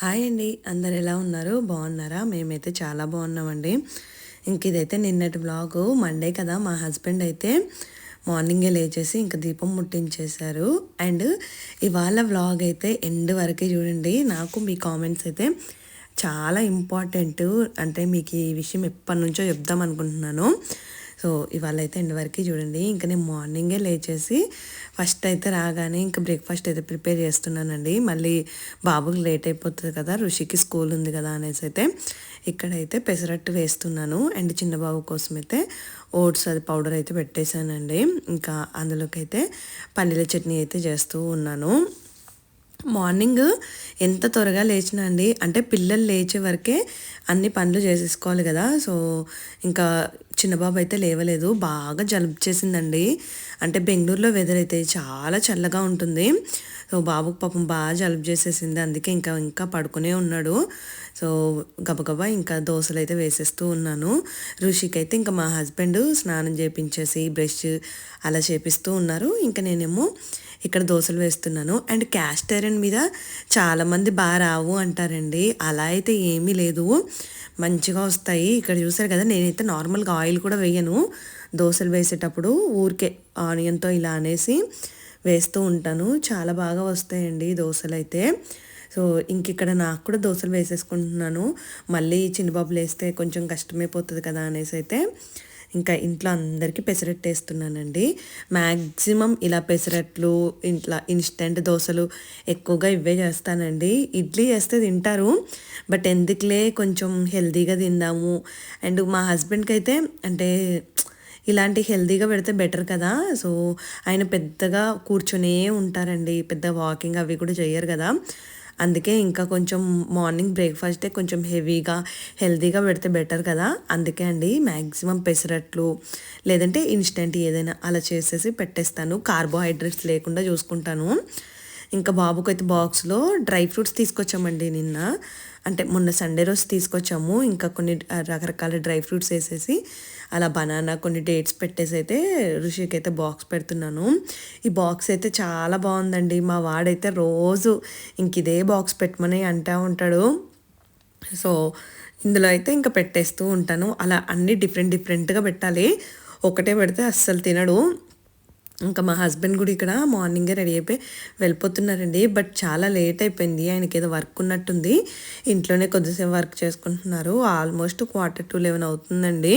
Hi అండి. అందరు ఎలా ఉన్నారు? బాగున్నారా? మేమైతే చాలా బాగున్నామండి. ఇంక ఇదైతే నిన్నటి వ్లాగు. మండే కదా, మా హస్బెండ్ అయితే మార్నింగే లేచేసి ఇంక దీపం ముట్టించేశారు. అండ్ ఇవాళ వ్లాగ్ అయితే ఎండ్ వరకే చూడండి. నాకు మీ కామెంట్స్ అయితే చాలా ఇంపార్టెంట్. అంటే మీకు ఈ విషయం ఎప్పటి నుంచో చెప్దాం అనుకుంటున్నాను. సో ఇవాళ అయితే ఎండ్ వరకు చూడండి. ఇంకా నేను మార్నింగే లేచేసి ఫస్ట్ అయితే రాగానే ఇంకా బ్రేక్ఫాస్ట్ అయితే ప్రిపేర్ చేస్తున్నానండి. మళ్ళీ బాబుకి లేట్ అయిపోతుంది కదా, ఋషికి స్కూల్ ఉంది కదా అనేసి అయితే ఇక్కడైతే పెసరట్టు వేస్తున్నాను. అండ్ చిన్న బాబు కోసం అయితే ఓట్స్ అది పౌడర్ అయితే పెట్టేశానండి. ఇంకా అందులోకి అయితే పల్లీల చట్నీ అయితే చేస్తూ ఉన్నాను. మార్నింగ్ ఎంత త్వరగా లేచినా అండి, అంటే పిల్లలు లేచే వరకే అన్ని పనులు చేసేసుకోవాలి కదా. సో ఇంకా చిన్నబాబు అయితే లేవలేదు, బాగా జలుబు చేసిందండి. అంటే బెంగళూరులో వెదర్ అయితే చాలా చల్లగా ఉంటుంది. సో బాబుకు పాపం బాగా జలుబు చేసేసింది, అందుకే ఇంకా ఇంకా పడుకునే ఉన్నాడు. సో గబగబా ఇంకా దోశలు అయితే వేసేస్తూ ఉన్నాను. ఋషికి అయితే ఇంకా మా హస్బెండ్ స్నానం చేపించేసి బ్రష్ అలా చేపిస్తూ ఉన్నారు. ఇంకా నేనేమో ఇక్కడ దోశలు వేస్తున్నాను. అండ్ క్యాస్ట్ ఐరన్ మీద చాలామంది బాగా రావు అంటారండి, అలా అయితే ఏమీ లేదు, మంచిగా వస్తాయి. ఇక్కడ చూసారు కదా, నేనైతే నార్మల్గా ఆయిల్ కూడా వేయను దోశలు వేసేటప్పుడు, ఊరికే ఆనియన్తో ఇలా అనేసి వేస్తూ ఉంటాను. చాలా బాగా వస్తాయండి దోశలు అయితే. సో ఇంక ఇక్కడ నాకు కూడా దోశలు వేసేసుకుంటున్నాను. మళ్ళీ చిన్నబాబులు వేస్తే కొంచెం కష్టమైపోతుంది కదా అనేసి అయితే ఇంకా ఇంట్లో అందరికీ పెసరట్టు వేస్తున్నానండి. మ్యాక్సిమం ఇలా పెసరట్లు, ఇంట్లో ఇన్స్టెంట్ దోశలు ఎక్కువగా ఇవే చేస్తానండి. ఇడ్లీ చేస్తే తింటారు, బట్ ఎందుకులే కొంచెం హెల్తీగా తిందాము. అండ్ మా హస్బెండ్కి అయితే అంటే ఇలాంటి హెల్తీగా పెడితే బెటర్ కదా. సో ఆయన పెద్దగా కూర్చొనే ఉంటారండి, పెద్ద వాకింగ్ అవి కూడా చేయరు కదా. అందుకే ఇంకా కొంచెం మార్నింగ్ బ్రేక్ఫాస్టే కొంచెం హెవీగా హెల్తీగా పెడితే బెటర్ కదా. అందుకే అండి మ్యాక్సిమం పెసరట్లు లేదంటే ఇన్స్టెంట్ ఏదైనా అలా చేసేసి పెట్టేస్తాను, కార్బోహైడ్రేట్స్ లేకుండా చూసుకుంటాను. ఇంకా బాబుకి అయితే బాక్స్లో డ్రై ఫ్రూట్స్ తీసుకొచ్చామండి నిన్న, అంటే మొన్న సండే రోజు తీసుకొచ్చాము. ఇంకా కొన్ని రకరకాల డ్రై ఫ్రూట్స్ వేసేసి అలా బనానా కొన్ని డేట్స్ పెట్టేసి అయితే ఋషికి అయితే బాక్స్ పెడుతున్నాను. ఈ బాక్స్ అయితే చాలా బాగుందండి. మా వాడైతే రోజు ఇంక ఇదే బాక్స్ పెట్టమని అంటూ ఉంటాడు. సో ఇందులో అయితే ఇంకా పెట్టేస్తూ ఉంటాను. అలా అన్నీ డిఫరెంట్ డిఫరెంట్గా పెట్టాలి, ఒకటే పెడితే అస్సలు తినడు. ఇంకా మా హస్బెండ్ కూడా ఇక్కడ మార్నింగే రెడీ అయిపోయి వెళ్ళిపోతున్నారండి. బట్ చాలా లేట్ అయిపోయింది, ఆయనకి ఏదో వర్క్ ఉన్నట్టుంది. ఇంట్లోనే కొద్దిసేపు వర్క్ చేసుకుంటున్నారు. ఆల్మోస్ట్ 11:45 అవుతుందండి.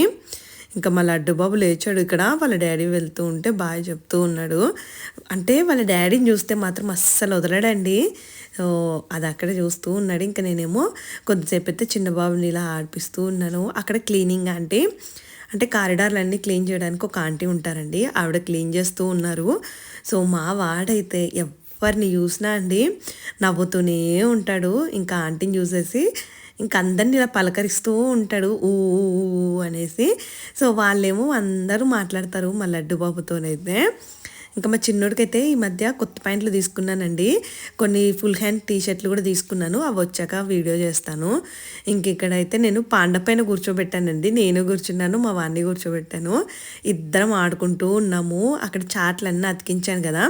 ఇంకా మా లడ్డు బాబు లేచాడు. ఇక్కడ వాళ్ళ డాడీ వెళ్తూ ఉంటే బాయ్ చెప్తూ ఉన్నాడు. అంటే వాళ్ళ డాడీని చూస్తే మాత్రం అస్సలు వదలడండి. సో అది అక్కడే చూస్తూ ఉన్నాడు. ఇంకా నేనేమో కొద్దిసేపు అయితే చిన్న బాబుని ఇలా ఆడిపిస్తూ ఉన్నాను. అక్కడ క్లీనింగ్ అంటే కారిడార్లన్నీ క్లీన్ చేయడానికి ఒక ఆంటీ ఉంటారండి, ఆవిడ క్లీన్ చేస్తూ ఉన్నారు. సో మా వాడైతే ఎవరిని చూసినా అండి నవ్వుతూనే ఉంటాడు. ఇంకా ఆంటీని చూసేసి ఇంకా అందరిని ఇలా పలకరిస్తూ ఉంటాడు ఊ అనేసి. సో వాళ్ళేమో అందరూ మాట్లాడతారు మా లడ్డు బాబుతోనైతే. ఇంకా మా చిన్నోడికైతే ఈ మధ్య కొత్త ప్యాంట్లు తీసుకున్నానండి, కొన్ని ఫుల్ హ్యాండ్ టీషర్ట్లు కూడా తీసుకున్నాను. అవి వచ్చాక వీడియో చేస్తాను. ఇంక ఇక్కడైతే నేను పాండ పైన కూర్చోబెట్టానండి, నేను కూర్చున్నాను, మా వాడిని కూర్చోబెట్టాను. ఇద్దరం ఆడుకుంటూ ఉన్నాము. అక్కడ చాట్లన్నీ అతికించాను కదా,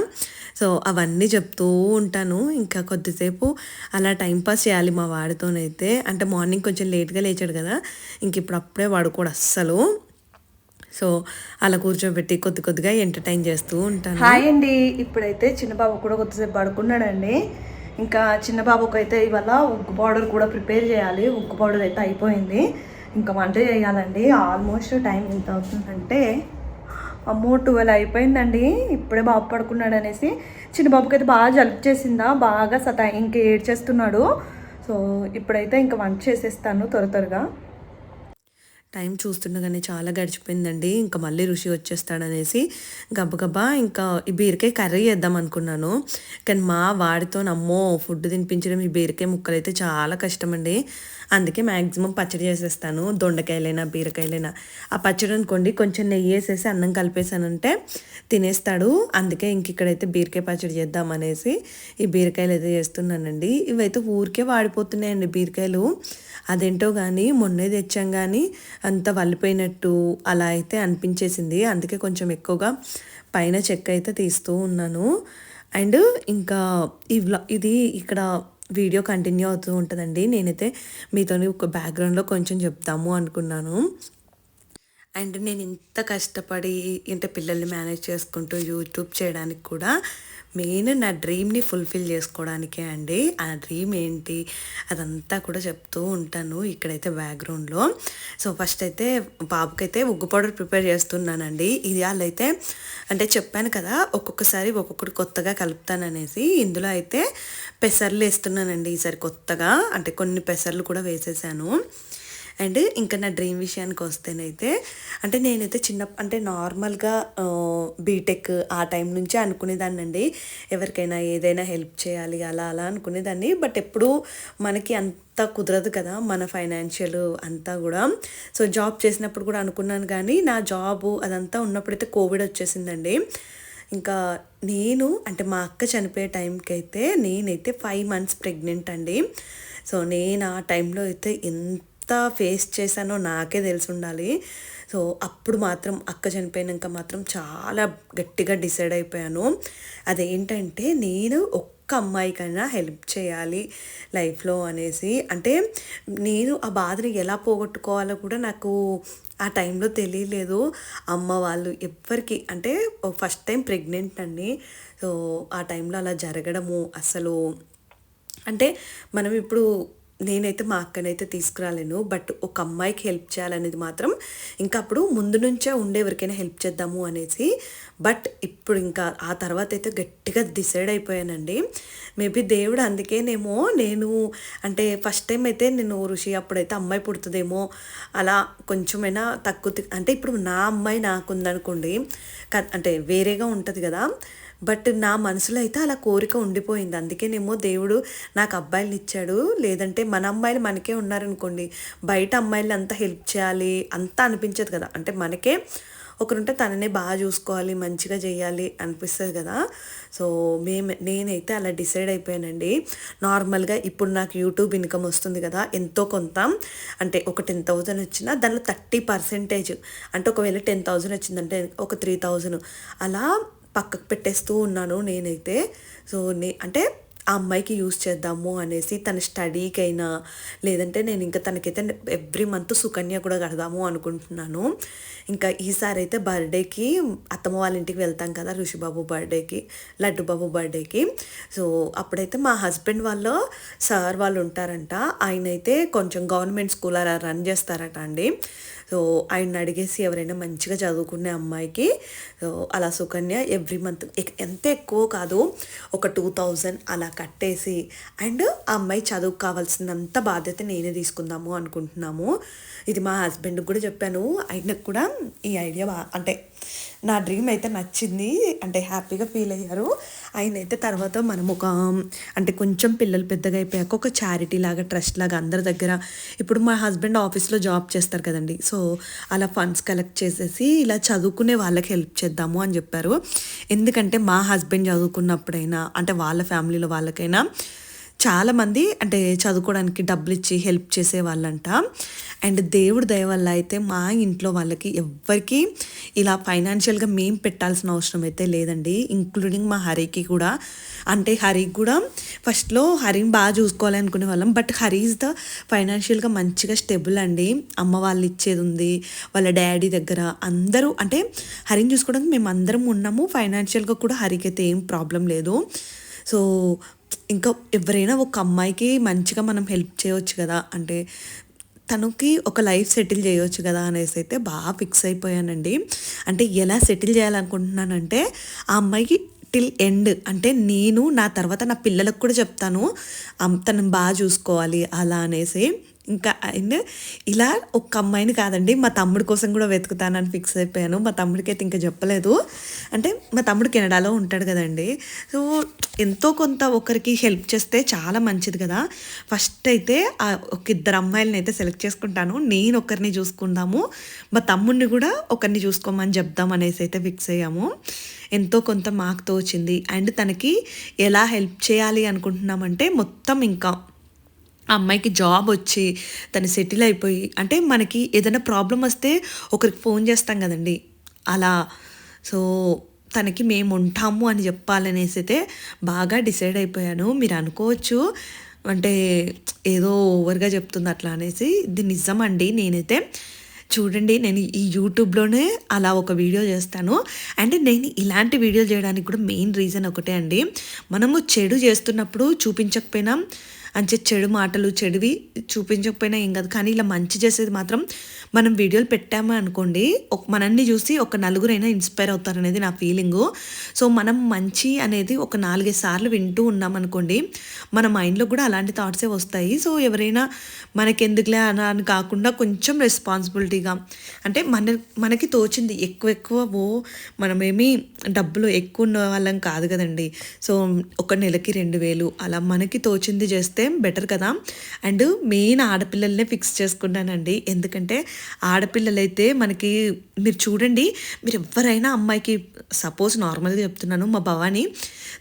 సో అవన్నీ చెప్తూ ఉంటాను. ఇంకా కొద్దిసేపు అలా టైంపాస్ చేయాలి మా వాడితోనైతే. అంటే మార్నింగ్ కొంచెం లేట్గా లేచాడు కదా, ఇంక ఇప్పుడు అప్పుడే వాడుకోడు అస్సలు. సో అలా కూర్చోబెట్టి కొద్ది కొద్దిగా ఎంటర్టైన్ చేస్తూ ఉంటాను. హాయ్ అండి. ఇప్పుడైతే చిన్నబాబు కూడా కొద్దిసేపు పడుకున్నాడండి. ఇంకా చిన్నబాబుకి అయితే ఇవాళ ఉగ్గు పౌడర్ కూడా ప్రిపేర్ చేయాలి. ఉగ్గు పౌడర్ అయితే అయిపోయింది, ఇంకా వంట చేయాలండి. ఆల్మోస్ట్ టైం ఎంత అవుతుందంటే అమ్మో 12 అయిపోయిందండి. ఇప్పుడే బాబు పడుకున్నాడు అనేసి చిన్నబాబుకి అయితే బాగా జలుబు చేసిందా, బాగా ఇంక ఏడ్చేస్తున్నాడు. సో ఇప్పుడైతే ఇంకా వంట చేసేస్తాను త్వరగా. టైం చూస్తుండగానే చాలా గడిచిపోయిందండి. ఇంకా మళ్ళీ ఋషి వచ్చేస్తాడనేసి గబగబా ఇంకా ఈ బీరకాయ కర్రీ చేద్దాం అనుకున్నాను. కానీ మా వాడితో నమ్మో ఫుడ్ తినిపించడం ఈ బీరకాయ ముక్కలు అయితే చాలా కష్టమండి. అందుకే మ్యాక్సిమం పచ్చడి చేసేస్తాను, దొండకాయలైనా బీరకాయలైనా. ఆ పచ్చడి అనుకోండి కొంచెం నెయ్యి వేసేసి అన్నం కలిపేసానంటే తినేస్తాడు. అందుకే ఇంక ఇక్కడైతే బీరకాయ పచ్చడి చేద్దాం అనేసి ఈ బీరకాయలు అయితే చేస్తున్నానండి. ఇవైతే ఊరికే వాడిపోతున్నాయండి బీరకాయలు, అదేంటో కానీ మొన్నే తెచ్చాం కానీ అంత వలిపోయినట్టు అలా అయితే అనిపించేసింది. అందుకే కొంచెం ఎక్కువగా పైన చెక్క అయితే తీస్తూ ఉన్నాను. అండ్ ఇంకా ఇది ఇక్కడ వీడియో కంటిన్యూ అవుతూ ఉంటుందండి. నేనైతే మీతోని ఒక బ్యాక్‌గ్రౌండ్‌లో కొంచెం చెప్దాము అనుకున్నాను. అండ్ నేను ఇంత కష్టపడి అంటే పిల్లల్ని మేనేజ్ చేసుకుంటూ యూట్యూబ్ చేయడానికి కూడా మెయిన్ నా డ్రీమ్‌ని ఫుల్‌ఫిల్ చేసుకోవడానికే అండి. ఆ డ్రీమ్ ఏంటి అదంతా కూడా చెప్తూ ఉంటాను ఇక్కడైతే బ్యాక్‌గ్రౌండ్‌లో. సో, ఫస్ట్ అయితే బాబుకైతే ఉగ్గు పౌడర్ ప్రిపేర్ చేస్తున్నానండి. ఇయాలైతే అంటే చెప్పాను కదా! ఒక్కొక్కసారి ఒక్కొక్కటి కొత్తగా కలుపుతాననేసి. ఇందులో అయితే పెసర్లు ఏస్తున్నానండి ఈసారి కొత్తగా. అంటే కొన్ని పెసర్లు కూడా వేసేసాను. అండ్ ఇంకా నా డ్రీమ్ విషయానికి వస్తేనైతే అంటే నేనైతే అంటే నార్మల్గా బీటెక్ ఆ టైం నుంచే అనుకునేదాన్నండి. ఎవరికైనా ఏదైనా హెల్ప్ చేయాలి అలా అలా అనుకునేదాన్ని. బట్ ఎప్పుడూ మనకి అంత కుదరదు కదా మన ఫైనాన్షియల్ అంతా కూడా. సో జాబ్ చేసినప్పుడు కూడా అనుకున్నాను కానీ నా జాబు అదంతా ఉన్నప్పుడైతే కోవిడ్ వచ్చేసిందండి. ఇంకా నేను అంటే మా అక్క చనిపోయే టైంకి అయితే నేనైతే 5 మంత్స్ ప్రెగ్నెంట్ అండి. సో నేను ఆ టైంలో అయితే ఫేస్ చేశానో నాకే తెలిసి ఉండాలి. సో అప్పుడు మాత్రం అక్క చనిపోయినాక మాత్రం చాలా గట్టిగా డిసైడ్ అయిపోయాను. అదేంటంటే నేను ఒక్క అమ్మాయికైనా హెల్ప్ చేయాలి లైఫ్లో అనేసి. అంటే నేను ఆ బాధని ఎలా పోగొట్టుకోవాలో కూడా నాకు ఆ టైంలో తెలియలేదు. అమ్మ వాళ్ళు ఎవ్వరికి అంటే ఫస్ట్ టైం ప్రెగ్నెంట్ అండి. సో ఆ టైంలో అలా జరగడము అసలు అంటే మనం ఇప్పుడు నేనైతే మా అక్కనైతే తీసుకురాలేను. బట్ ఒక అమ్మాయికి హెల్ప్ చేయాలనేది మాత్రం ఇంకా అప్పుడు ముందు నుంచే ఉండే ఎవరికైనా హెల్ప్ చేద్దాము అనేసి. బట్ ఇప్పుడు ఇంకా ఆ తర్వాత అయితే గట్టిగా డిసైడ్ అయిపోయానండి. మేబీ దేవుడు అందుకేనేమో నేను అంటే ఫస్ట్ టైం అయితే నేను ఋషి అప్పుడైతే అమ్మాయి పుడుతుందేమో అలా కొంచెమైనా తక్కువ అంటే ఇప్పుడు నా అమ్మాయి నాకుందనుకోండి అంటే వేరేగా ఉంటుంది కదా. బట్ నా మనసులో అయితే అలా కోరిక ఉండిపోయింది. అందుకేనేమో దేవుడు నాకు అబ్బాయిలని ఇచ్చాడు. లేదంటే మన అమ్మాయిలు మనకే ఉన్నారనుకోండి, బయట అమ్మాయిలు అంతా హెల్ప్ చేయాలి అంతా అనిపించదు కదా. అంటే మనకే ఒకరుంటే తననే బాగా చూసుకోవాలి, మంచిగా చేయాలి అనిపిస్తుంది కదా. సో నేనైతే అలా డిసైడ్ అయిపోయానండి. నార్మల్గా ఇప్పుడు నాకు యూట్యూబ్ ఇన్కమ్ వస్తుంది కదా, ఎంతో కొంత అంటే ఒక 10,000 వచ్చినా దానిలో 30% అంటే ఒకవేళ 10,000 వచ్చిందంటే ఒక 3,000 అలా పక్కకు పెట్టేస్తూ ఉన్నాను నేనైతే. సో అంటే ఆ అమ్మాయికి యూజ్ చేద్దాము అనేసి తన స్టడీకైనా లేదంటే నేను ఇంకా తనకైతే ఎవ్రీ మంత్ సుకన్య కూడా కడదాము అనుకుంటున్నాను. ఇంకా ఈసారి అయితే బర్త్డేకి అత్తమ్మ వాళ్ళ ఇంటికి వెళ్తాం కదా ఋషిబాబు బర్త్డేకి, లడ్డుబాబు బర్త్డేకి. సో అప్పుడైతే మా హస్బెండ్ వాళ్ళ సార్ వాళ్ళు ఉంటారంట. ఆయన అయితే కొంచెం గవర్నమెంట్ స్కూల్ అలా రన్ చేస్తారట అండి. సో ఆయన అడిగేసి ఎవరైనా మంచిగా చదువుకునే అమ్మాయికి సో అలా సుకన్య ఎవ్రీ మంత్ ఎంత ఎక్కువ కాదు ఒక 2,000 అలా కట్టేసి అండ్ ఆ అమ్మాయి చదువుకు కావాల్సినంత బాధ్యత నేనే తీసుకుందాము అనుకుంటున్నాము. ఇది మా హస్బెండ్కి కూడా చెప్పాను. ఆయనకు కూడా ఈ ఐడియా అంటే నా డ్రీమ్ అయితే నచ్చింది. అంటే హ్యాపీగా ఫీల్ అయ్యారు. ఆయన అయితే తర్వాత మనం ఒక అంటే కొంచెం పిల్లలు పెద్దగా అయిపోయాక ఒక చారిటీ లాగా ట్రస్ట్ లాగా అందరి దగ్గర ఇప్పుడు మా హస్బెండ్ ఆఫీస్లో జాబ్ చేస్తారు కదండి. సో అలా ఫండ్స్ కలెక్ట్ చేసేసి ఇలా చదువుకునే వాళ్ళకి హెల్ప్ చేద్దాము అని చెప్పారు. ఎందుకంటే మా హస్బెండ్ చదువుకున్నప్పుడైనా అంటే వాళ్ళ ఫ్యామిలీలో వాళ్ళకైనా చాలామంది అంటే చదువుకోవడానికి డబ్బులు ఇచ్చి హెల్ప్ చేసే వాళ్ళంట. అండ్ దేవుడి దయ వల్ల అయితే మా ఇంట్లో వాళ్ళకి ఎవ్వరికి ఇలా ఫైనాన్షియల్గా మేము పెట్టాల్సిన అవసరం అయితే లేదండి. ఇంక్లూడింగ్ మా హరికి కూడా. అంటే హరికి కూడా ఫస్ట్లో హరిని బాగా చూసుకోవాలి అనుకునే వాళ్ళం. బట్ హరి ఈజ్ ద ఫైనాన్షియల్గా మంచిగా స్టెబుల్ అండి. అమ్మ వాళ్ళు ఇచ్చేది ఉంది, వాళ్ళ డాడీ దగ్గర అందరూ అంటే హరిని చూసుకోవడానికి మేము అందరం ఉన్నాము. ఫైనాన్షియల్గా కూడా హరికి అయితే ఏం ప్రాబ్లం లేదు. సో ఇంకా ఎవరైనా ఒక అమ్మాయికి మంచిగా మనం హెల్ప్ చేయవచ్చు కదా, అంటే తనకి ఒక లైఫ్ సెటిల్ చేయవచ్చు కదా అనేసి అయితే బాగా ఫిక్స్ అయిపోయానండి. అంటే ఎలా సెటిల్ చేయాలనుకుంటున్నానంటే ఆ అమ్మాయికి టిల్ ఎండ్ అంటే నేను నా తర్వాత నా పిల్లలకు కూడా చెప్తాను తనని బాగా చూసుకోవాలి అలా అనేసి. ఇంకా అండ్ ఇలా ఒక్క అమ్మాయిని కాదండి మా తమ్ముడి కోసం కూడా వెతుకుతానని ఫిక్స్ అయిపోయాను. మా తమ్ముడికి అయితే ఇంకా చెప్పలేదు. అంటే మా తమ్ముడు కెనడాలో ఉంటాడు కదండి. సో ఎంతో కొంత ఒకరికి హెల్ప్ చేస్తే చాలా మంచిది కదా. ఫస్ట్ అయితే ఒక 2 అమ్మాయిలని అయితే సెలెక్ట్ చేసుకుంటాను. నేను ఒకరిని చూసుకుందాము, మా తమ్ముడిని కూడా ఒకరిని చూసుకోమని చెప్దాం అనేసి అయితే ఫిక్స్ అయ్యాము. ఎంతో కొంత మాకు తోచింది. అండ్ తనకి ఎలా హెల్ప్ చేయాలి అనుకుంటున్నామంటే మొత్తం ఇంకా ఆ అమ్మాయికి జాబ్ వచ్చి తను సెటిల్ అయిపోయి అంటే మనకి ఏదైనా ప్రాబ్లం వస్తే ఒకరికి ఫోన్ చేస్తాం కదండి అలా. సో తనకి మేము ఉంటాము అని చెప్పాలనేసి అయితే బాగా డిసైడ్ అయిపోయాను. మీరు అనుకోవచ్చు అంటే ఏదో ఓవర్గా చెప్తుంది అట్లా అనేసి, ఇది నిజమండి. నేనైతే చూడండి, నేను ఈ యూట్యూబ్లోనే అలా ఒక వీడియో చేస్తాను. అండ్ నేను ఇలాంటి వీడియో చేయడానికి కూడా మెయిన్ రీజన్ ఒకటే అండి. మనము చెడు చేస్తున్నప్పుడు చూపించకపోయినా, అంటే చెడు మాటలు చెడువి చూపించకపోయినా ఏం కాదు, కానీ ఇలా మంచి చేసేది మాత్రం మనం వీడియోలు పెట్టాము అనుకోండి, మనల్ని చూసి ఒక నలుగురైనా ఇన్స్పైర్ అవుతారనేది నా ఫీలింగు. సో మనం మంచి అనేది ఒక 4-5 సార్లు వింటూ ఉన్నామనుకోండి, మన మైండ్లో కూడా అలాంటి థాట్సే వస్తాయి. సో ఎవరైనా మనకెందుకులే అని కాకుండా కొంచెం రెస్పాన్సిబిలిటీగా, అంటే మనకి తోచింది ఎక్కువ మనమేమి డబ్బులు ఎక్కువ ఉన్న వాళ్ళం కాదు కదండి. సో ఒక నెలకి 2000 అలా మనకి తోచింది చేస్తే బెటర్ కదా. అండ్ మెయిన్ ఆడపిల్లలనే ఫిక్స్ చేసుకున్నానండి. ఎందుకంటే ఆడపిల్లలైతే మనకి, మీరు చూడండి, మీరు ఎవరైనా అమ్మాయికి, సపోజ్ నార్మల్గా చెప్తున్నాను, మా భవాని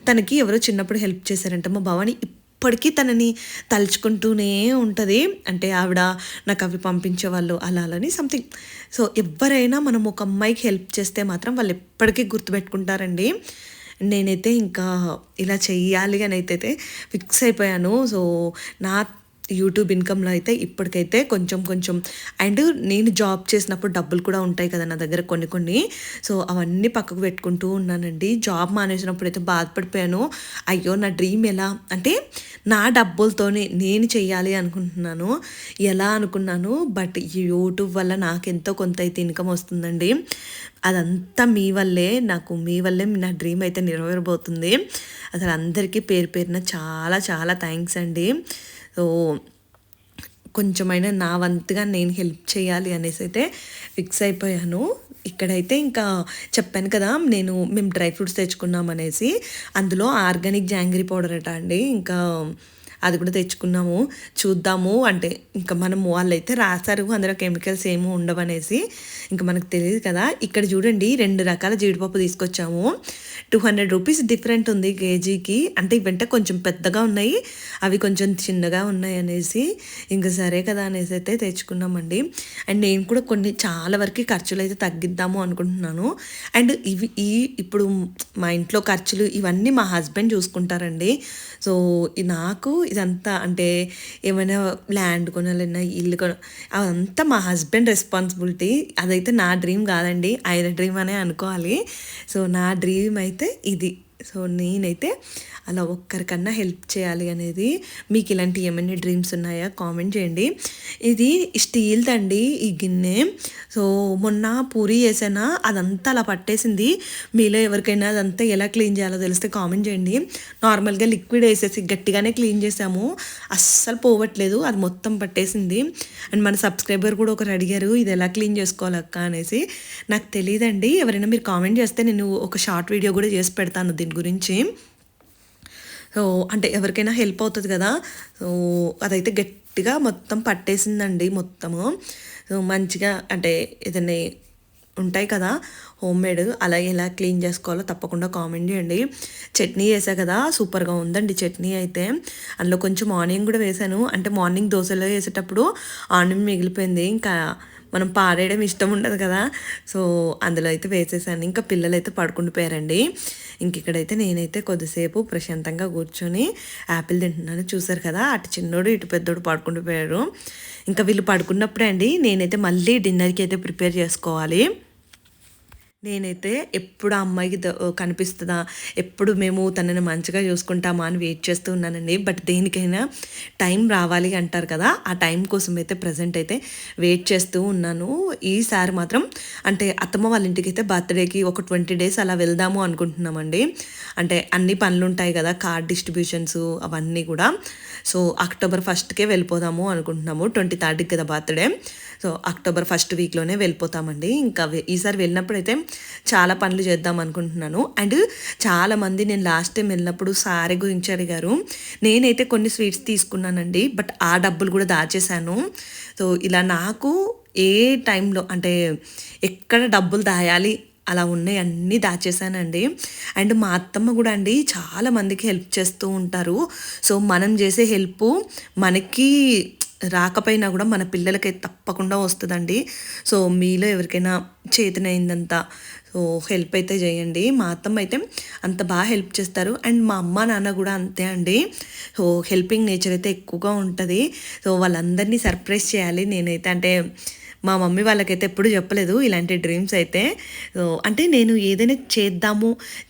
తనకి ఎవరో చిన్నప్పుడు హెల్ప్ చేశారంట. మా భవాని ఇప్పటికీ తనని తలుచుకుంటూనే ఉంటుంది. అంటే ఆవిడ నాకు అవి పంపించేవాళ్ళు అలా అని సంథింగ్. సో ఎవరైనా మనం ఒక అమ్మాయికి హెల్ప్ చేస్తే మాత్రం వాళ్ళు ఎప్పటికీ గుర్తుపెట్టుకుంటారండి. నేనైతే ఇంకా ఇలా చెయ్యాలి అని అయితే ఫిక్స్ అయిపోయాను. సో నా యూట్యూబ్ ఇన్కంలో అయితే ఇప్పటికైతే కొంచెం అండ్ నేను జాబ్ చేసినప్పుడు డబ్బులు కూడా ఉంటాయి కదా నా దగ్గర కొన్ని. సో అవన్నీ పక్కకు పెట్టుకుంటూ ఉన్నానండి. జాబ్ మానేసినప్పుడు అయితే బాధపడిపోయాను. అయ్యో నా డ్రీమ్ ఎలా, అంటే నా డబ్బులతోనే నేను చెయ్యాలి అనుకుంటున్నాను, ఎలా అనుకున్నాను. బట్ ఈ యూట్యూబ్ వల్ల నాకు ఎంతో కొంత అయితే ఇన్కమ్ వస్తుందండి. అదంతా మీ వల్లే నా డ్రీమ్ అయితే నెరవేరబోతుంది. అసలు అందరికీ పేరున చాలా థ్యాంక్స్ అండి. సో కొంచెమైనా నా వంతుగా నేను హెల్ప్ చేయాలి అనేసి అయితే ఫిక్స్ అయిపోయాను. ఇక్కడైతే ఇంకా చెప్పాను కదా, మేము డ్రై ఫ్రూట్స్ తెచ్చుకున్నాం అనేసి, అందులో ఆర్గానిక్ జాంగ్రీ పౌడర్ అట అండి. ఇంకా అది కూడా తెచ్చుకున్నాము, చూద్దాము. అంటే ఇంకా వాళ్ళైతే రాశారు అందులో కెమికల్స్ ఏమీ ఉండవనేసి, ఇంకా మనకు తెలియదు కదా. ఇక్కడ చూడండి 2 రకాల జీడిపప్పు తీసుకొచ్చాము. 200 రూపీస్ డిఫరెంట్ ఉంది కేజీకి. అంటే ఇవంటే కొంచెం పెద్దగా ఉన్నాయి, అవి కొంచెం చిన్నగా ఉన్నాయి అనేసి, ఇంకా సరే కదా అనేసి అయితే తెచ్చుకున్నామండి. అండ్ నేను కూడా చాలా వరకు ఖర్చులు అయితే తగ్గిద్దాము అనుకుంటున్నాను. అండ్ ఇప్పుడు మా ఇంట్లో ఖర్చులు ఇవన్నీ మా హస్బెండ్ చూసుకుంటారండి. సో నాకు ఇదంతా, అంటే ఏమైనా ల్యాండ్ కొనాలన్నా, ఇల్లు అదంతా మా హస్బెండ్ రెస్పాన్సిబిలిటీ. అదైతే నా డ్రీమ్ కాదండి, ఆయన డ్రీమ్ అనే అనుకోవాలి. సో నా డ్రీమ్ అయితే ఇది. సో నేనైతే అలా ఒక్కరికన్నా హెల్ప్ చేయాలి అనేది. మీకు ఇలాంటి ఏమైనా డ్రీమ్స్ ఉన్నాయా కామెంట్ చేయండి. ఇది స్టీల్దండి ఈ గిన్నె. సో మొన్న పూరి చేసానా, అదంతా అలా పట్టేసింది. మీలో ఎవరికైనా అదంతా ఎలా క్లీన్ చేయాలో తెలిస్తే కామెంట్ చేయండి. నార్మల్గా లిక్విడ్ వేసేసి గట్టిగానే క్లీన్ చేసాము, అస్సలు పోవట్లేదు, అది మొత్తం పట్టేసింది. అండ్ మన సబ్స్క్రైబర్ కూడా ఒకరు అడిగారు ఇది ఎలా క్లీన్ చేసుకోవాలక్క అనేసి. నాకు తెలియదండి, ఎవరైనా మీరు కామెంట్ చేస్తే నేను ఒక షార్ట్ వీడియో కూడా చేసి పెడతాను దీని గురించి. సో అంటే ఎవరికైనా హెల్ప్ అవుతుంది కదా. సో అదైతే గట్టిగా మొత్తం పట్టేసిందండి మొత్తము. సో మంచిగా, అంటే ఏదైనా ఉంటాయి కదా హోమ్ మేడ్, అలా ఎలా క్లీన్ చేసుకోవాలో తప్పకుండా కామెంట్ చేయండి. చట్నీ వేసా కదా, సూపర్గా ఉందండి చట్నీ అయితే. అందులో కొంచెం ఆనియన్ కూడా వేసాను, అంటే మార్నింగ్ దోశలో వేసేటప్పుడు ఆనియన్ మిగిలిపోయింది, ఇంకా మనం పారేయడం ఇష్టం ఉండదు కదా. సో అందులో అయితే వేసేసాను. ఇంకా పిల్లలు అయితే పడుకుండిపోయారండి. ఇంక ఇక్కడైతే నేనైతే కొద్దిసేపు ప్రశాంతంగా కూర్చొని యాపిల్ తింటున్నాను. చూసారు కదా, అటు చిన్నోడు ఇటు పెద్దోడు పడుకుండిపోయారు. ఇంకా వీళ్ళు పడుకున్నప్పుడే అండి నేనైతే మళ్ళీ డిన్నర్కి అయితే ప్రిపేర్ చేసుకోవాలి. నేనైతే ఎప్పుడు ఆ అమ్మాయికి కనిపిస్తుందా, ఎప్పుడు మేము తనని మంచిగా చూసుకుంటామా అని వెయిట్ చేస్తూ ఉన్నానండి. బట్ దేనికైనా టైం రావాలి అంటారు కదా, ఆ టైం కోసం అయితే ప్రజెంట్ అయితే వెయిట్ చేస్తూ ఉన్నాను. ఈసారి మాత్రం అంటే అత్తమ్మ వాళ్ళ ఇంటికి అయితే బర్త్డేకి ఒక 20 days అలా వెళ్దాము అనుకుంటున్నామండి. అంటే అన్ని పనులు ఉంటాయి కదా, కార్డ్ డిస్ట్రిబ్యూషన్స్ అవన్నీ కూడా. సో October 1st వెళ్ళిపోదాము అనుకుంటున్నాము. 23rd కదా బర్త్డే. So October 1st వీక్లోనే వెళ్ళిపోతామండి. ఇంకా ఈసారి వెళ్ళినప్పుడైతే చాలా పనులు చేద్దాం అనుకుంటున్నాను. అండ్ చాలామంది నేను లాస్ట్ టైం వెళ్ళినప్పుడు సారీ గురించి అడిగారు. నేనైతే కొన్ని స్వీట్స్ తీసుకున్నానండి, బట్ ఆ డబ్బులు కూడా దాచేశాను. సో ఇలా నాకు ఏ టైంలో, అంటే ఎక్కడ డబ్బులు దాయాలి అలా ఉన్నాయి అన్నీ దాచేసానండి. అండ్ మా అత్తమ్మ కూడా అండి చాలా మందికి హెల్ప్ చేస్తూ ఉంటారు. సో మనం చేసే హెల్ప్ మనకి రాకపోయినా కూడా మన పిల్లలకైతే తప్పకుండా వస్తుందండి. సో మీలో ఎవరికైనా చేతనైందంతా సో సో హెల్ప్ అయితే చేయండి. మా అత్తమ్మ అయితే అంత బాగా హెల్ప్ చేస్తారు. అండ్ మా అమ్మ నాన్న కూడా అంతే అండి. సో హెల్పింగ్ నేచర్ అయితే ఎక్కువగా ఉంటుంది. సో వాళ్ళందరినీ సర్ప్రైజ్ చేయాలి నేనైతే. అంటే మా మమ్మీ వాళ్ళకైతే ఎప్పుడు చెప్పలేదు ఇలాంటి డ్రీమ్స్ అయితే. సో అంటే నేను ఏదైనా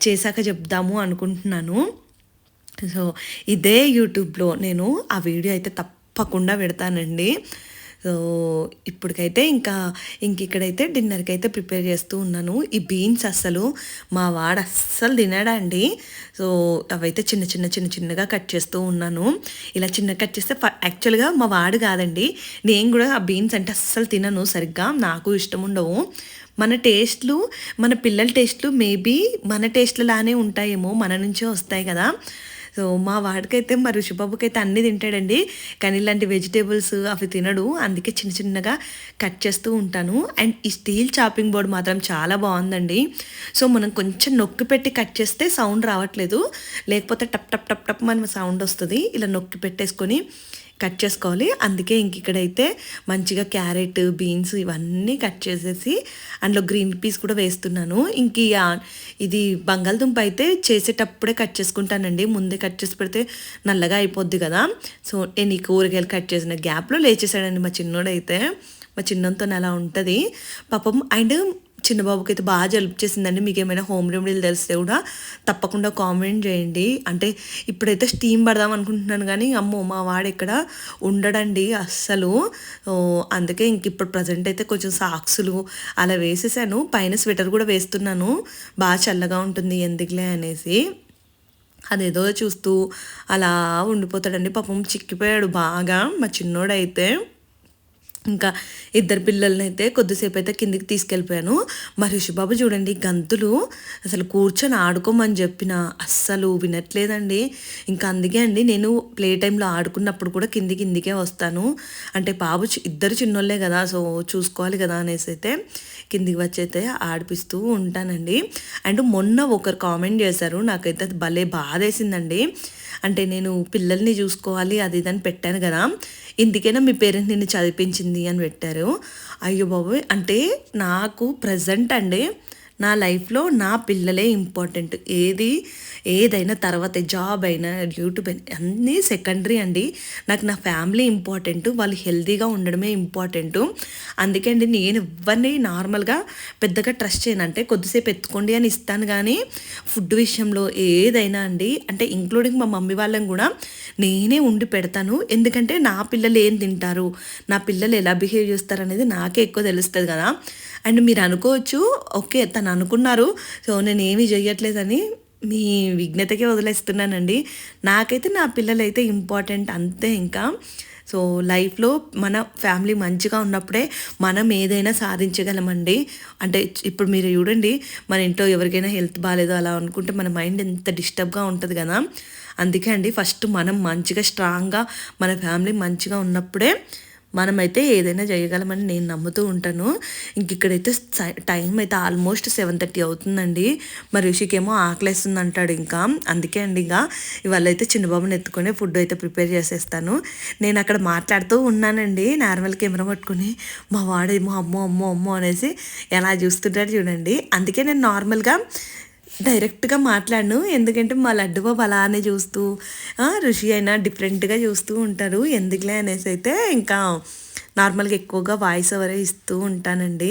చేశాక చెప్దాము అనుకుంటున్నాను. సో ఇదే యూట్యూబ్లో నేను ఆ వీడియో అయితే తప్పకుండా పెడతానండి. సో ఇప్పటికైతే ఇక్కడైతే డిన్నర్కి అయితే ప్రిపేర్ చేస్తూ ఉన్నాను. ఈ బీన్స్ అస్సలు మా వాడు అస్సలు తినడండి. సో అవైతే చిన్నగా కట్ చేస్తూ ఉన్నాను. ఇలా చిన్న కట్ చేస్తే యాక్చువల్గా మా వాడు కాదండి, నేను కూడా ఆ బీన్స్ అంటే అస్సలు తినను సరిగ్గా, నాకు ఇష్టం ఉండవు. మన టేస్ట్లు, మన పిల్లల టేస్ట్లు మేబీ మన టేస్ట్లానే ఉంటాయేమో, మన నుంచే వస్తాయి కదా. సో మా వాడికైతే మా ఋషిబాబుకైతే అన్నీ తింటాడండి, కానీ ఇలాంటి వెజిటేబుల్స్ అవి తినడు. అందుకే చిన్నగా కట్ చేస్తూ ఉంటాను. అండ్ ఈ స్టీల్ చాపింగ్ బోర్డ్ మాత్రం చాలా బాగుందండి. సో మనం కొంచెం నొక్కి పెట్టి కట్ చేస్తే సౌండ్ రావట్లేదు, లేకపోతే టప్ టప్ టప్ టప్ మన సౌండ్ వస్తుంది. ఇలా నొక్కి పెట్టేసుకొని కట్ చేసుకోవాలి. అందుకే ఇక్కడైతే మంచిగా క్యారెట్, బీన్స్ ఇవన్నీ కట్ చేసేసి అందులో గ్రీన్ పీస్ కూడా వేస్తున్నాను. ఇది బంగాళదుంప అయితే చేసేటప్పుడే కట్ చేసుకుంటానండి, ముందే కట్ చేసి పెడితే నల్లగా అయిపోద్ది కదా. సో నేను ఈ కూరగాయలు కట్ చేసిన గ్యాప్లో లేచేసాడండి మా చిన్నోడైతే. మా చిన్నంతో అలా ఉంటుంది పాపం. అండ్ చిన్నబాబుకి అయితే బాగా జలుబు చేసిందండి. మీకు ఏమైనా హోమ్ రెమెడీలు తెలిస్తే కూడా తప్పకుండా కామెంట్ చేయండి. అంటే ఇప్పుడైతే స్టీమ్ పడదాం అనుకుంటున్నాను, కానీ అమ్మో మా వాడు ఇక్కడ ఉండడండి అస్సలు. అందుకే ఇప్పుడు ప్రజెంట్ అయితే కొంచెం సాక్సులు అలా వేసేసాను, పైన స్వెటర్ కూడా వేస్తున్నాను, బాగా చల్లగా ఉంటుంది ఎందుకులే అనేసి. అదేదో చూస్తూ అలా ఉండిపోతాడండి పాపం. చిక్కిపోయాడు బాగా మా చిన్నోడైతే. ఇంకా ఇద్దరు పిల్లల్ని అయితే కొద్దిసేపు అయితే కిందికి తీసుకెళ్ళిపోయాను. మా ఋషిబాబు చూడండి గంతులు, అసలు కూర్చొని ఆడుకోమని చెప్పిన అస్సలు వినట్లేదండి. ఇంకా అందుకే అండి నేను ప్లే టైంలో ఆడుకున్నప్పుడు కూడా కిందికే వస్తాను. అంటే బాబు ఇద్దరు చిన్నోళ్ళే కదా, సో చూసుకోవాలి కదా అనేసి అయితే కిందికి వచ్చి అయితే ఆడిపిస్తూ ఉంటానండి. అండ్ మొన్న ఒకరు కామెంట్ చేశారు, నాకైతే అది భలే బాధేసిందండి. అంటే నేను పిల్లల్ని చూసుకోవాలి అది ఇదని పెట్టాను కదా, ఇందుకైనా మీ పేరెంట్ నిన్ను చదివించింది అని పెట్టారు. అయ్యో బాబోయ్, అంటే నాకు ప్రజెంట్ అండి నా లైఫ్లో నా పిల్లలే ఇంపార్టెంట్. ఏదైనా తర్వాత జాబ్ అయినా యూట్యూబ్ అయినా అన్నీ సెకండరీ అండి. నాకు నా ఫ్యామిలీ ఇంపార్టెంట్, వాళ్ళు హెల్తీగా ఉండడమే ఇంపార్టెంటు. అందుకే అండి నేను ఎవరిని నార్మల్గా పెద్దగా ట్రస్ట్ చేయను. అంటే కొద్దిసేపు ఎత్తుకోండి అని ఇస్తాను, కానీ ఫుడ్ విషయంలో ఏదైనా అండి, అంటే ఇంక్లూడింగ్ మా మమ్మీ వాళ్ళని కూడా నేనే ఉండి పెడతాను. ఎందుకంటే నా పిల్లలు ఏం తింటారు, నా పిల్లలు ఎలా బిహేవ్ చేస్తారు అనేది నాకే ఎక్కువ తెలుస్తుంది కదా. అండ్ మీరు అనుకోవచ్చు, ఓకే తను అనుకున్నారు సో నేను ఏమీ చెయ్యట్లేదని, మీ విఘ్నతకే వదిలేస్తున్నానండి. నాకైతే నా పిల్లలైతే ఇంపార్టెంట్ అంతే. ఇంకా సో లైఫ్లో మన ఫ్యామిలీ మంచిగా ఉన్నప్పుడే మనం ఏదైనా సాధించగలమండి. అంటే ఇప్పుడు మీరు చూడండి, మన ఇంట్లో ఎవరికైనా హెల్త్ బాగాలేదో అలా అనుకుంటే మన మైండ్ ఎంత డిస్టర్బ్గా ఉంటుంది కదా. అందుకే అండి ఫస్ట్ మనం మంచిగా స్ట్రాంగ్గా మన ఫ్యామిలీ మంచిగా ఉన్నప్పుడే మనమైతే ఏదైనా చేయగలమని నేను నమ్ముతూ ఉంటాను. ఇక్కడైతే టైం అయితే ఆల్మోస్ట్ 7:30 అవుతుందండి. మరి ఋషికేమో ఆకలేస్తుంది అంటాడు. ఇంకా అందుకే అండి ఇవాళ అయితే చిన్నబాబుని ఎత్తుకొని ఫుడ్ అయితే ప్రిపేర్ చేసేస్తాను. నేను అక్కడ మాట్లాడుతూ ఉన్నానండి నార్మల్ కెమెరా పట్టుకొని, మా వాడేమో అమ్మో అమ్మో అమ్మో అనేసి ఎలా చూస్తుంటాడు చూడండి. అందుకే నేను నార్మల్గా డైరెక్ట్గా మాట్లాడను, ఎందుకంటే మా లడ్డు బాబు అలానే చూస్తూ ఋషి అయినా డిఫరెంట్గా చూస్తూ ఉంటారు, ఎందుకులే అనేసి అయితే ఇంకా నార్మల్గా ఎక్కువగా వాయిస్ ఓవరే ఇస్తూ ఉంటానండి.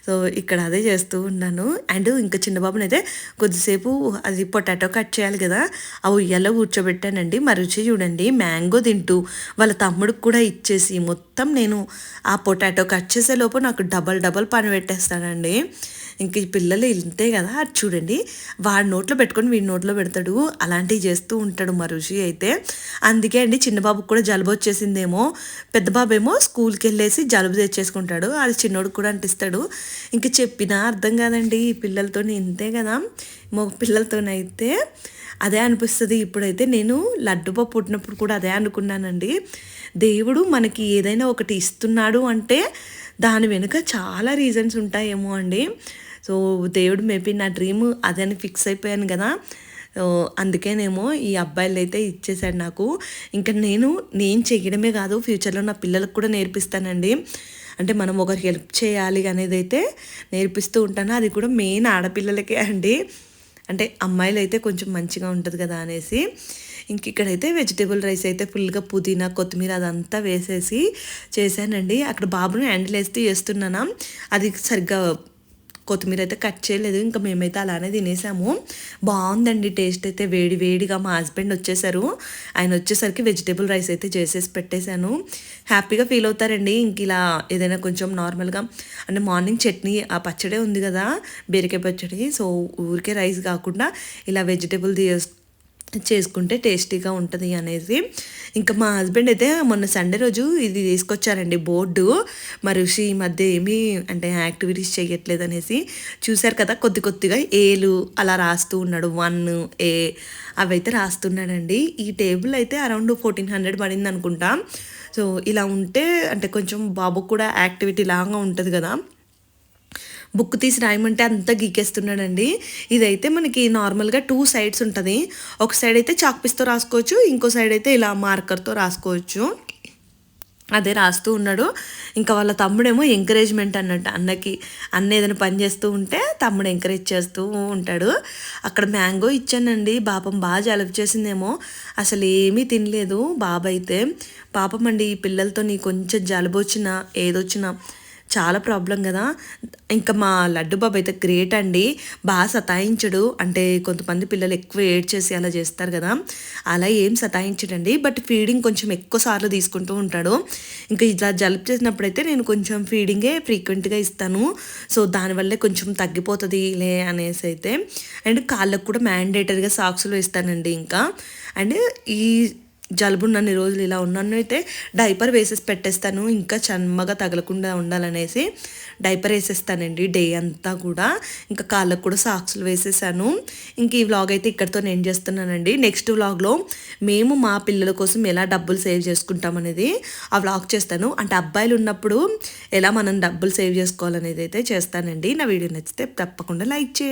సో ఇక్కడ అదే చేస్తూ ఉన్నాను. అండ్ ఇంకా చిన్నబాబుని అయితే కొద్దిసేపు అది పొటాటో కట్ చేయాలి కదా, ఆ ఉయ్యాలో కూర్చోబెట్టానండి. మా రుచి చూడండి మ్యాంగో తింటూ వాళ్ళ తమ్ముడికి కూడా ఇచ్చేసి మొత్తం నేను ఆ పొటాటో కట్ చేసే లోపు నాకు డబల్ పని పెట్టేస్తానండి. ఇంక ఈ పిల్లలు ఇంతే కదా, అది చూడండి వాడి నోట్లో పెట్టుకొని వీడి నోట్లో పెడతాడు, అలాంటివి చేస్తూ ఉంటాడు మా ఋషి అయితే. అందుకే అండి చిన్నబాబుకి కూడా జలుబు వచ్చేసిందేమో, పెద్ద బాబు ఏమో స్కూల్కి వెళ్ళేసి జలుబు తెచ్చేసుకుంటాడు, అది చిన్నోడికి కూడా అంటిస్తాడు. ఇంక చెప్పినా అర్థం కాదండి ఈ పిల్లలతో, ఇంతే కదా మగ పిల్లలతోనైతే అదే అనిపిస్తుంది. ఇప్పుడైతే నేను లడ్డుబాబు పుట్టినప్పుడు కూడా అదే అనుకున్నానండి, దేవుడు మనకి ఏదైనా ఒకటి ఇస్తున్నాడు అంటే దాని వెనుక చాలా రీజన్స్ ఉంటాయేమో అండి. సో దేవుడు మేబీ నా డ్రీమ్ అదని ఫిక్స్ అయిపోయాను కదా, అందుకేనేమో ఈ అబ్బాయిలు అయితే ఇచ్చేసాడు నాకు. ఇంకా నేను చేయడమే కాదు, ఫ్యూచర్లో నా పిల్లలకు కూడా నేర్పిస్తానండి. అంటే మనం ఒకరికి హెల్ప్ చేయాలి అనేది అయితే నేర్పిస్తూ ఉంటాను. అది కూడా మెయిన్ ఆడపిల్లలకే అండి. అంటే అమ్మాయిలు అయితే కొంచెం మంచిగా ఉంటుంది కదా అనేసి. ఇంక ఇక్కడైతే వెజిటేబుల్ రైస్ అయితే ఫుల్గా పుదీనా కొత్తిమీర అదంతా వేసేసి చేశానండి. అక్కడ బాబుని హ్యాండిల్ వేస్తూ చేస్తున్నాను. అది సరిగ్గా కొత్తిమీర అయితే కట్ చేయలేదు. ఇంకా మేమైతే అలానే తినేసాము. బాగుందండి టేస్ట్ అయితే. వేడి వేడిగా మా హస్బెండ్ వచ్చేసారు. ఆయన వచ్చేసరికి వెజిటేబుల్ రైస్ అయితే చేసేసి పెట్టేశాను. హ్యాపీగా ఫీల్ అవుతారండి. ఇంక ఇలా ఏదైనా కొంచెం నార్మల్గా అంటే మార్నింగ్ చట్నీ ఆ పచ్చడే ఉంది కదా, బీరకాయ పచ్చడి. సో ఊరికే రైస్ కాకుండా ఇలా వెజిటేబుల్ చేసుకుంటే టేస్టీగా ఉంటుంది అనేసి. ఇంకా మా హస్బెండ్ అయితే మొన్న సండే రోజు ఇది తీసుకొచ్చారండి బోర్డు. మరి ఋషి ఈ మధ్య ఏమీ అంటే యాక్టివిటీస్ చేయట్లేదు అనేసి. చూశారు కదా కొద్దిగా ఏలు అలా రాస్తూ ఉన్నాడు. 1 A అవైతే రాస్తున్నాడండి. ఈ టేబుల్ అయితే అరౌండ్ 1400 పడింది అనుకుంటా. సో ఇలా ఉంటే అంటే కొంచెం బాబుకు కూడా యాక్టివిటీ లాగా ఉంటుంది కదా. బుక్ తీసి రాయమంటే అంతా గీకేస్తున్నాడండి. ఇదైతే మనకి నార్మల్గా 2 సైడ్స్ ఉంటుంది. ఒక సైడ్ అయితే చాక్ పీస్తో రాసుకోవచ్చు, ఇంకో సైడ్ అయితే ఇలా మార్కర్తో రాసుకోవచ్చు. అదే రాస్తూ ఉన్నాడు. ఇంకా వాళ్ళ తమ్ముడేమో ఎంకరేజ్మెంట్ అన్నట్టు అన్నకి. అన్న ఏదైనా పని చేస్తూ ఉంటే తమ్ముడు ఎంకరేజ్ చేస్తూ ఉంటాడు. అక్కడ మ్యాంగో ఇచ్చానండి. పాపం బాగా జలుబు చేసిందేమో, అసలు ఏమీ తినలేదు బాబైతే. పాపం అండి ఈ పిల్లలతో కొంచెం జలుబు వచ్చినా ఏదొచ్చినా చాలా ప్రాబ్లం కదా. ఇంకా మా లడ్డు బాబు అయితే గ్రేట్ అండి. బాగా సతాయించడు. అంటే కొంతమంది పిల్లలు ఎక్కువ ఏడ్చేసి అలా చేస్తారు కదా, అలా ఏం సతాయించడండి. బట్ ఫీడింగ్ కొంచెం ఎక్కువ సార్లు తీసుకుంటూ ఉంటాడు. ఇంకా ఇలా జలుబు చేసినప్పుడైతే నేను కొంచెం ఫీడింగే ఫ్రీక్వెంట్గా ఇస్తాను. సో దానివల్లే కొంచెం తగ్గిపోతుంది లే అనేసి అయితే. అండ్ కాళ్ళకు కూడా మ్యాండేటరీగా సాక్స్లు వేస్తానండి. ఇంకా అండ్ ఈ జలుబు ఉన్నన్ని రోజులు ఇలా ఉన్నాను అయితే డైపర్ వేసేసి పెట్టేస్తాను. ఇంకా చమ్మగా తగలకుండా ఉండాలనేసి డైపర్ వేసేస్తానండి డే అంతా కూడా. ఇంకా కాళ్ళకు కూడా సాక్స్లు వేసేసాను. ఇంక ఈ వ్లాగ్ అయితే ఇక్కడితో నేను చేస్తున్నానండి. నెక్స్ట్ వ్లాగ్లో మేము మా పిల్లల కోసం ఎలా డబ్బులు సేవ్ చేసుకుంటాం అనేది ఆ వ్లాగ్ చేస్తాను. అంటే అబ్బాయిలు ఉన్నప్పుడు ఎలా మనం డబ్బులు సేవ్ చేసుకోవాలనేది అయితే చేస్తానండి. నా వీడియో నచ్చితే తప్పకుండా లైక్ చేయండి.